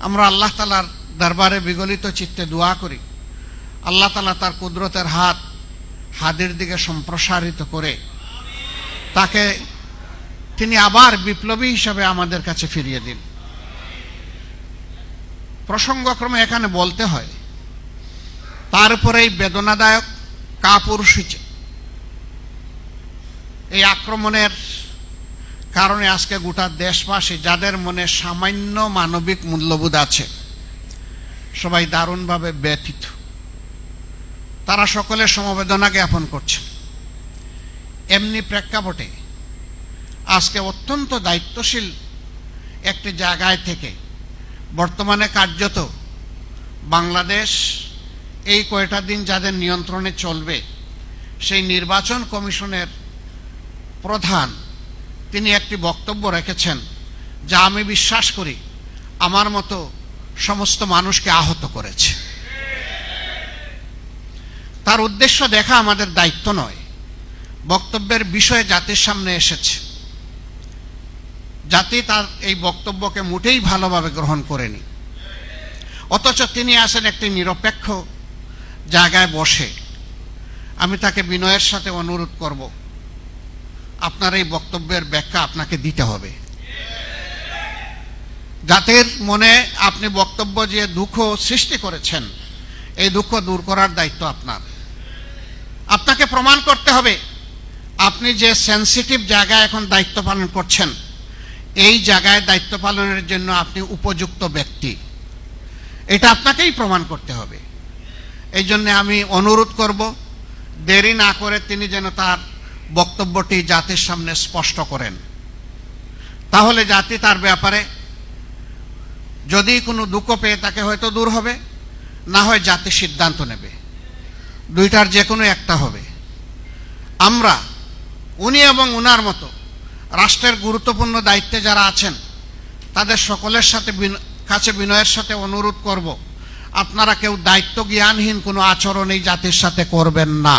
আমরা আল্লাহ তাআলার দরবারে বিগলিত চিত্তে দোয়া করি, আল্লাহ তাআলা তার কুদরতের হাত হাদির দিকে সম্প্রসারিত করে তাকে তিনি আবার বিপ্লবী হিসাবে আমাদের কাছে ফিরিয়ে দিন। প্রসঙ্গক্রমে এখানে বলতে হয়, তারপরেই বেদনাদায়ক কাপুরুষিত এই আক্রমণের কারণে আজকে গোটা দেশবাসী, যাদের মনে সামান্য মানবিক মূল্যবোধ আছে, সবাই দারুণভাবে ব্যথিত। তারা সকলে সমবেদনা জ্ঞাপন করছেন। এমনি প্রেক্ষাপটে আজকে অত্যন্ত দায়িত্বশীল একটি জায়গায় থেকে বর্তমানে কার্যত বাংলাদেশ এই কয়টা দিন যাদের নিয়ন্ত্রণে চলবে, সেই নির্বাচন কমিশনের প্রধান তিনি একটি বক্তব্য রেখেছেন, যা আমি বিশ্বাস করি আমার মতো সমস্ত মানুষকে আহত করেছে। তার উদ্দেশ্য দেখা আমাদের দায়িত্ব নয়, বক্তব্যের বিষয়ে জাতির সামনে এসেছে। জাতি তার এই বক্তব্যকে মোটেই ভালোভাবে গ্রহণ করেনি, অথচ তিনি আসেন একটি নিরপেক্ষ জায়গায় বসে। আমি তাকে বিনয়ের সাথে অনুরোধ করব, আপনার এই বক্তব্যের ব্যাখ্যা আপনাকে দিতে হবে। জাতির মনে আপনি বক্তব্য যে দুঃখ সৃষ্টি করেছেন, এই দুঃখ দূর করার দায়িত্ব আপনার। আপনাকে প্রমাণ করতে হবে আপনি যে সেনসিটিভ জায়গায় এখন দায়িত্ব পালন করছেন, এই জায়গায় দায়িত্ব পালনের জন্য আপনি উপযুক্ত ব্যক্তি, এটা আপনাকেই প্রমাণ করতে হবে। এই জন্য আমি অনুরোধ করব, দেরি না করে তিনি যেন তার বক্তব্যটি জাতির সামনে স্পষ্ট করেন। তাহলে জাতি তার ব্যাপারে যদি কোনো দুঃখ পেয়ে তাকে হয়তো দূর হবে, না হয় জাতি সিদ্ধান্ত নেবে, দুইটার যে কোনো একটা হবে। আমরা উনি এবং উনার মতো রাষ্ট্রের গুরুত্বপূর্ণ দায়িত্বে যারা আছেন, তাদের সকলের কাছে বিনয়ের সাথে অনুরোধ করব, আপনারা কেউ দায়িত্ব জ্ঞানহীন কোনো আচরণ এই জাতির সাথে করবেন না।